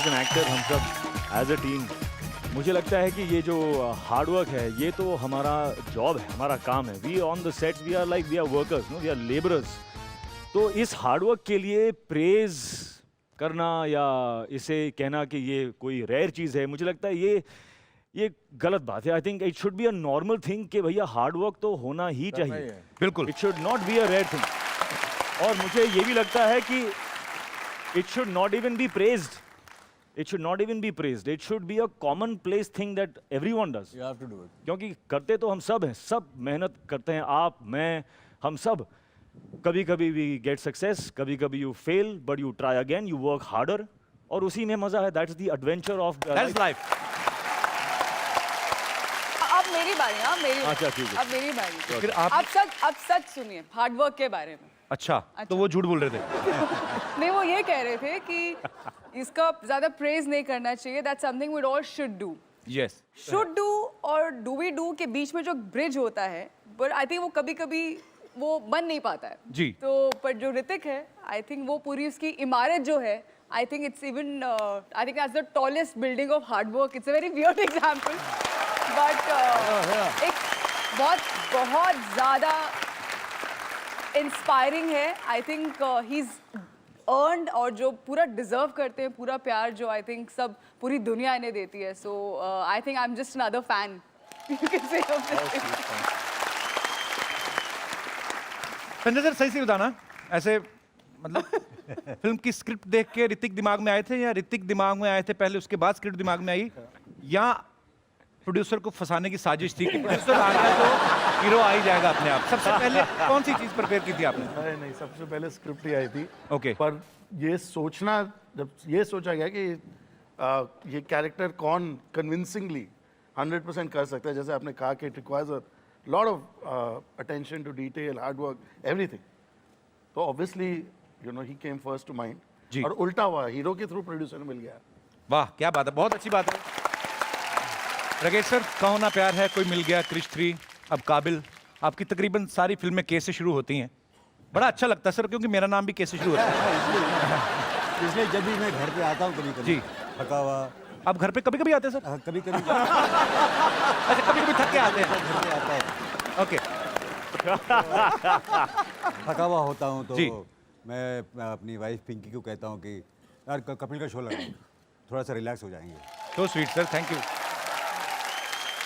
An actor, हम सब as a team, मुझे लगता है कि ये जो हार्ड वर्क है ये तो हमारा जॉब है, हमारा काम है. We on the set we are workers, no, we are labourers. तो इस हार्ड वर्क के लिए प्रेज करना या इसे कहना कि ये कोई रेयर चीज़ है, मुझे लगता है ये गलत बात है. I think it should be a normal thing कि भैया हार्ड वर्क तो होना ही चाहिए. बिल्कुल. It should not be a rare thing. और मुझे ये भी लगता है कि it should not even be praised. It should not even be praised. It should be a commonplace thing that everyone does. You have to do it. क्योंकि करते तो हम सब हैं, सब मेहनत करते हैं, आप, मैं, हम सब. कभी कभी we get success, कभी कभी you fail, but you try again, you work harder. और उसी में मजा है. That's the adventure of That's life. अब मेरी बारी. हाँ मेरी. अच्छा ठीक है. अब मेरी बारी. फिर आप अब सच सुनिए हार्ड वर्क के बारे में. अच्छा, तो वो झूठ बोल रहे थे. नहीं, वो ये कह रहे थे कि इसका ज्यादा प्रेज नहीं करना चाहिए. That's something we all should do. Yes. Should do और डू वी डू के बीच में जो ब्रिज होता है, बट आई थिंक वो कभी कभी वो बन नहीं पाता है. जी. तो पर जो ऋतिक है, आई थिंक वो पूरी उसकी इमारत जो है, I think it's even I think as the tallest building of hard work. It's a very weird example, but एक बहुत ज्यादा इंस्पायरिंग है. I think he is earned, और जो पूरा डिजर्व करते हैं, पूरा प्यार जो आई थिंक सब पूरी दुनिया इन्हें देती है. So I think I am just another fan, you can say. Sanjay sir, सही से बताना, ऐसे मतलब फिल्म की स्क्रिप्ट देख के ऋतिक दिमाग में आए थे, या ऋतिक दिमाग में आए थे पहले उसके बाद स्क्रिप्ट दिमाग में आई, या प्रोड्यूसर को फंसाने की साजिश थी कि प्रोड्यूसर आ गया तो हीरो आ ही जाएगा अपने आप? सबसे पहले कौन सी चीज प्रिपेयर की थी आपने? नहीं, सबसे पहले स्क्रिप्ट ही आई थी. ओके. पर ये सोचना, जब ये सोचा गया कि ये कैरेक्टर कौन कन्विंसिंगली 100% कर सकता है, जैसे आपने कहा कि it requires a lot of attention to detail, hard work, everything. तो obviously you know he came first to mind. और उल्टा हुआ, हीरो के थ्रू प्रोड्यूसर मिल गया. वाह, क्या बात है, बहुत अच्छी बात है. राकेश सर, कहो ना प्यार है कोई मिल गया, क्रिश 3, अब काबिल, आपकी तकरीबन सारी फिल्में के से शुरू होती हैं. बड़ा अच्छा लगता है सर, क्योंकि मेरा नाम भी के से शुरू होता है. इसलिए जब भी मैं घर पे आता हूँ कभी कभी जी. थका हुआ. आप घर पे कभी कभी आते हैं सर? कभी कभी अच्छा, कभी कभी थक के आते हैं. घर पे आता है, ओके. थका हुआ होता हूँ तो जी. मैं अपनी वाइफ पिंकी को कहता हूँ कि यार कपिल का शो लगाओ, थोड़ा सा रिलैक्स हो जाएंगे. तो sweet sir, thank you.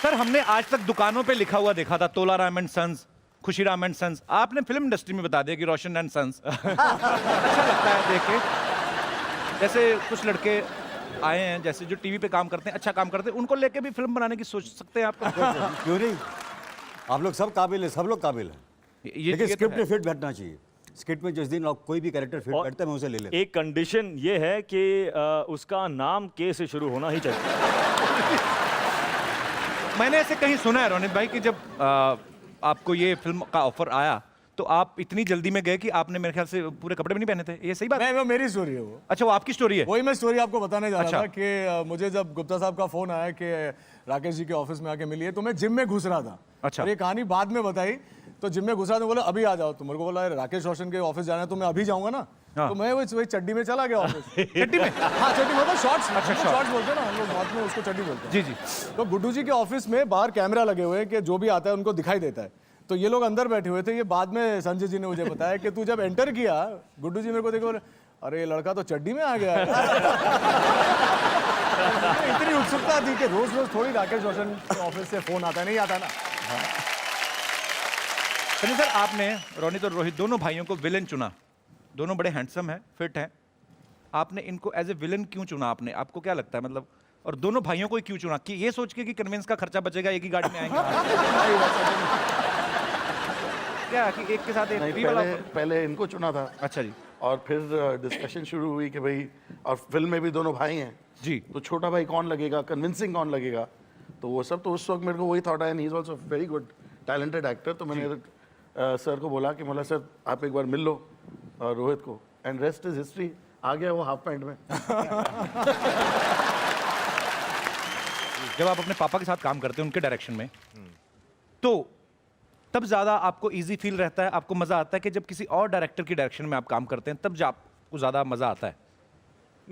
Sir, हमने आज तक दुकानों पे लिखा हुआ देखा था Tolaram and sons, Khushiram and sons. आपने फिल्म इंडस्ट्री में बता दिया कि रोशन एंड सन्स. अच्छा लगता है देख के. जैसे कुछ लड़के आए हैं जैसे जो टीवी पे काम करते हैं, अच्छा काम करते हैं, उनको लेके भी फिल्म बनाने की सोच सकते हैं आप? क्यों नहीं, आप लोग सब काबिल है, सब लोग काबिल है. लेकिन तो स्क्रिप्ट है. में फिट बैठना चाहिए. स्क्रिप्ट में जिस दिन कोई भी कैरेक्टर फिट और बैठता है मैं उसे ले लेता हूं. एक कंडीशन ये है कि उसका नाम के से शुरू होना ही चाहिए. मैंने ऐसे कहीं सुना है रोनित भाई कि जब आपको ये फिल्म का ऑफर आया तो आप इतनी जल्दी में गए कि आपने मेरे ख्याल से पूरे कपड़े भी नहीं पहने थे. ये सही बात है? नहीं, वो मेरी स्टोरी है वो. अच्छा, वो आपकी स्टोरी है. वही मैं स्टोरी आपको बताने जा रहा अच्छा. था कि मुझे जब गुप्ता साहब का फोन आया कि राकेश जी के ऑफिस में आके मिलिए, तो मैं जिम में घुस रहा था. अच्छा. और ये कहानी बाद में बताई. तो जिम में घुसा तो बोला अभी आ जाओ. तो मेरे को बोला राकेश रोशन के ऑफिस जाना है तो मैं अभी जाऊंगा ना. हाँ. तो मैं वही चड्डी में चला गया ऑफिस. चड्डी में? हाँ, चड्डी मतलब शॉर्ट्स. अच्छा, शॉर्ट्स बोलते हैं ना हम लोग, नॉर्थ में उसको चड्डी बोलते हैं. जी जी. तो गुड्डू जी के ऑफिस में बाहर कैमरा लगे हुए हैं कि जो भी आता है उनको दिखाई देता है. तो ये लोग अंदर बैठे हुए थे. ये बाद में संजय जी ने मुझे बताया कि तू जब एंटर किया, गुड्डू जी मेरे को देखो, अरे ये लड़का तो चड्डी में आ गया है. इतनी उत्सुकता थी कि रोज रोज थोड़ी राकेश रोशन के ऑफिस से फोन आता नहीं आता ना. संजय सर, आपने रोनित और रोहित दोनों भाइयों को विलेन चुना. दोनों बड़े हैंडसम हैं, फिट हैं. आपने इनको एज ए विलेन क्यों चुना? आपने, आपको क्या लगता है मतलब, और दोनों भाइयों को ही क्यों चुना? कि ये सोच के कि कन्वेंस का खर्चा बचेगा, एक ही गाड़ी में आएंगे? क्या कि एक के साथ एक नहीं, फ्री वाला? पहले इनको चुना था. अच्छा जी. और फिर डिस्कशन शुरू हुई कि भाई, और फिल्म में भी दोनों भाई हैं जी. तो छोटा भाई कौन लगेगा, कन्विंसिंग कौन लगेगा. तो वो सब, तो उस वक्त मेरे को वही थॉट आया. And he is also very good talented actor. तो मैंने सर को बोला कि बोला सर आप एक बार मिल लो रोहित को, एंड रेस्ट इज हिस्ट्री. आ गया वो हाफ पैंट में. जब आप अपने पापा के साथ काम करते हैं उनके डायरेक्शन में, तो तब ज़्यादा आपको इजी फील रहता है, आपको मज़ा आता है कि जब किसी और डायरेक्टर की डायरेक्शन में आप काम करते हैं तब आपको ज़्यादा मज़ा आता है?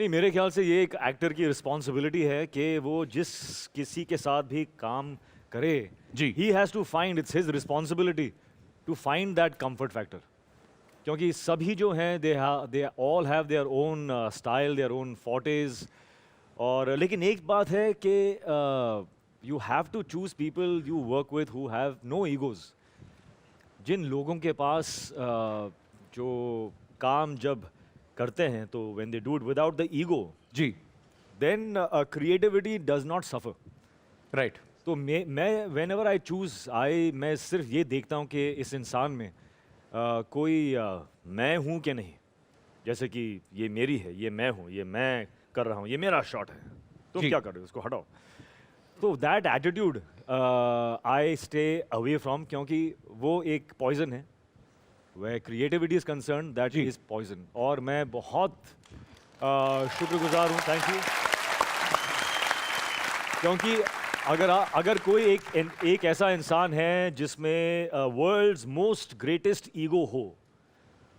नहीं, मेरे ख्याल से ये एक एक्टर की रिस्पॉन्सिबिलिटी है कि वो जिस किसी के साथ भी काम करे, जी। He has to find, it's his responsibility to find that comfort factor. क्योंकि सभी जो हैं they all have their own style, their own fortes. और लेकिन एक बात है कि you have to choose people you work with who have no egos. जिन लोगों के पास जो काम जब करते हैं तो when they do it without the ego, जी, then creativity does not suffer. Right. तो मैं वेन एवर आई चूज मैं सिर्फ ये देखता हूँ कि इस इंसान में कोई मैं हूँ कि नहीं। जैसे कि ये मेरी है, ये मैं हूँ, ये मैं कर रहा हूँ, ये मेरा शॉट है, तुम जी। क्या कर रहे हो, उसको हटाओ। तो that attitude I stay away from, क्योंकि वो एक पॉइजन है। where creativity is concerned, that is poison। और मैं बहुत शुक्रगुजार हूँ, थैंक यू। क्योंकि अगर कोई एक ऐसा इंसान है जिसमें वर्ल्ड्स मोस्ट ग्रेटेस्ट ईगो हो,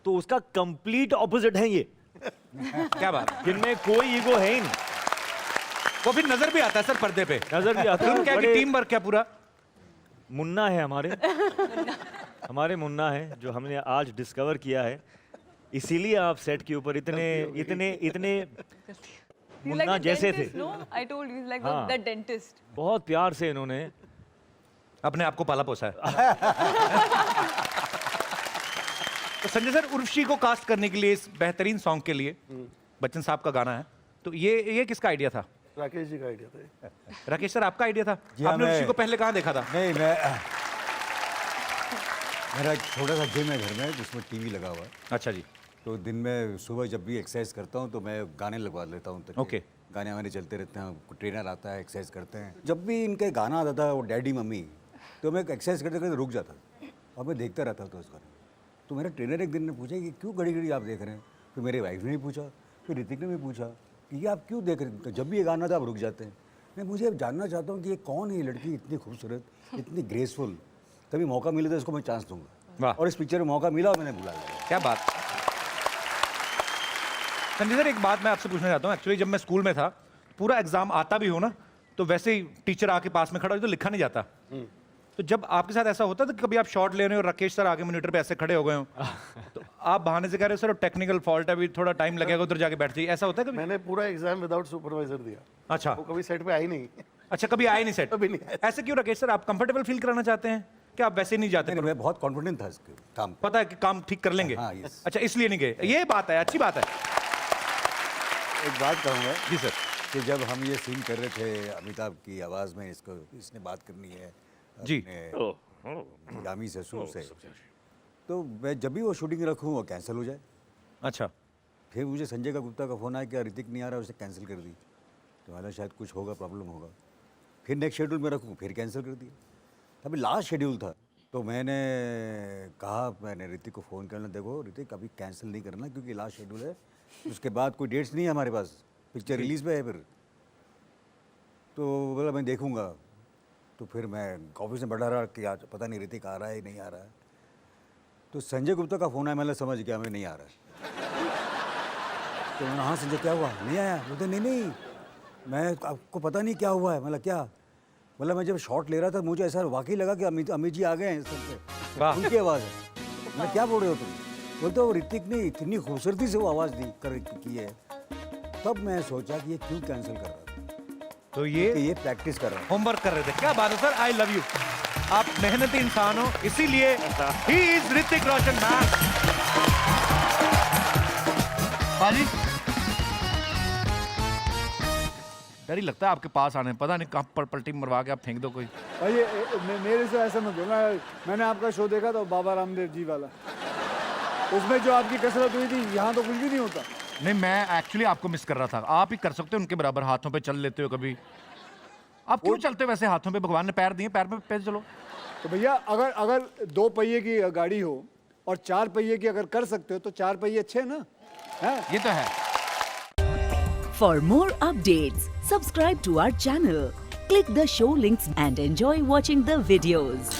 तो उसका कंप्लीट ऑपोजिट है ये, क्या बात, जिनमें कोई ईगो है ही नहीं। वो भी नजर भी आता है सर पर्दे पे, नजर भी आता है। क्या बड़े- टीम वर्क क्या पूरा। मुन्ना है हमारे मुन्ना है जो हमने आज डिस्कवर किया है। इसीलिए आप सेट के ऊपर इतने He's like मुन्ना the जैसे dentist, थे। no? I told you, he's like हाँ। the dentist. बहुत प्यार से इन्होंने अपने आप को पाला पोसा है। तो संजय सर, उर्वशी को कास्ट करने के लिए इस बेहतरीन सॉन्ग के लिए बच्चन साहब का गाना है, तो ये किसका आइडिया था? राकेश जी का आइडिया था। राकेश सर, आपका आइडिया था? जी हाँ, आपने उर्वशी मैं- को पहले कहाँ देखा था? नहीं, मेरा एक छोटा सा जिम है घर में जिसमें टीवी लगा हुआ है। अच्छा जी। तो दिन में सुबह जब भी एक्सरसाइज करता हूँ तो मैं गाने लगवा लेता हूँ। तो ओके। गाने हमारे चलते रहते हैं, ट्रेनर आता है, एक्सरसाइज करते हैं। जब भी इनके गाना आता था वो डैडी मम्मी, तो मैं एक्सरसाइज करते करते रुक जाता और मैं देखता रहता था उस गाने। तो मेरा ट्रेनर एक दिन ने पूछा कि क्यों घड़ी घड़ी आप देख रहे हैं? फिर मेरी वाइफ ने भी पूछा, फिर ऋतिक ने भी पूछा कि ये आप क्यों देख रहे हैं? तो जब भी ये गाना था आप रुक जाते हैं। मैं मुझे अब जानना चाहता हूँ कि ये कौन है ये लड़की, इतनी खूबसूरत, इतनी ग्रेसफुल। कभी मौका मिले तो इसको मैं चांस दूंगा। वाह। और इस पिक्चर में मौका मिला और मैंने बुला लिया। क्या बात। संजय सर, एक बात मैं आपसे पूछना चाहता हूँ। एक्चुअली जब मैं स्कूल में था, पूरा एग्जाम आता भी हो ना, तो वैसे ही टीचर आके पास में खड़ा हो तो लिखा नहीं जाता। तो जब आपके साथ ऐसा होता था कि कभी आप शॉट ले रहे हो और राकेश सर आगे मॉनिटर पे ऐसे खड़े हो गए हो, तो आप बहाने से कह रहे हो सर टेक्निकल फॉल्ट है, अभी थोड़ा टाइम लगेगा, उधर जाके बैठ जाइए, ऐसा होता है कभी? मैंने पूरा एग्जाम विदाउट सुपरवाइजर दिया। अच्छा। वो कभी सेट पे आई नहीं। अच्छा, कभी आए नहीं सेट? कभी नहीं आए। ऐसे क्यों राकेश सर? आप कंफर्टेबल फील कराना चाहते हैं कि आप वैसे नहीं जाते? नहीं, मैं बहुत कॉन्फिडेंट था इसके काम पे। पता है कि काम ठीक कर लेंगे। हाँ, yes। अच्छा, इसलिए नहीं गए। ये बात है, अच्छी बात है। एक बात कहूँगा जी सर। कि जब हम ये सीन कर रहे थे अमिताभ की आवाज़ में, इसने बात करनी है जी। अपने यामी ससुर से, तो मैं जब भी वो शूटिंग रखूँ वो कैंसिल हो जाए। अच्छा। फिर मुझे संजय का गुप्ता का फ़ोन आया कि ऋतिक नहीं आ रहा, उसे कैंसिल कर दी। तो मैंने शायद कुछ होगा, प्रॉब्लम होगा। फिर नेक्स्ट शेड्यूल में रखूँ, फिर कैंसिल कर दिया। अभी लास्ट शेड्यूल था तो मैंने ऋतिक को फ़ोन करना, देखो ऋतिक अभी कैंसिल नहीं करना क्योंकि लास्ट शेड्यूल है, उसके बाद कोई डेट्स नहीं है हमारे पास, पिक्चर रिलीज़ पे है फिर। तो बोला मैं देखूँगा। तो फिर मैं ऑफिस में बढ़ा रहा कि आज पता नहीं ऋतिक आ रहा है नहीं आ रहा है। तो संजय गुप्ता का फ़ोन आया, मैंने समझ गया मैं नहीं आ रहा है। तो मैंने हाँ संजय क्या हुआ, नहीं आया? बोलते नहीं मैं आपको पता नहीं क्या हुआ है। मतलब क्या? मतलब मैं जब शॉट ले रहा था मुझे ऐसा वाकई लगा कि अमित जी आ गए हैं सर से, वाह। उनकी आवाज़ है। मैं क्या बोल रहे हो तुम? बोलते वो ऋतिक ने इतनी खूबसूरती से वो आवाज़ की है। तब मैं सोचा कि ये क्यों कैंसिल कर रहा था, तो कि ये ये प्रैक्टिस कर रहा है। होमवर्क कर रहे थे। क्या बात है सर, आई लव यू। आप मेहनती इंसान हो, इसीलिए he is Hrithik Roshan man. बाजी, डर ही लगता है आपके पास आने, पता नहीं कहाँ पर पलटी मरवा के आप फेंक दो कोई। भाई मेरे से ऐसा मत बोलना। मैंने आपका शो देखा था बाबा रामदेव जी वाला, उसमें जो आपकी कसरत हुई थी, यहाँ तो कुछ भी नहीं होता। नहीं, मैं एक्चुअली आपको मिस कर रहा था। आप ही कर सकते हो उनके बराबर, हाथों पे चल लेते हो कभी। आप क्यों चलते हो वैसे हाथों पे? भगवान ने पैर दिए, पैर पे पैर चलो। तो भैया अगर 2 पहिए की गाड़ी हो और 4 पहिए की अगर कर सकते हो तो 4 पहिए अच्छे हैं ना? हैं? ये तो है। For more updates, subscribe to our channel, click the show links and enjoy watching the videos.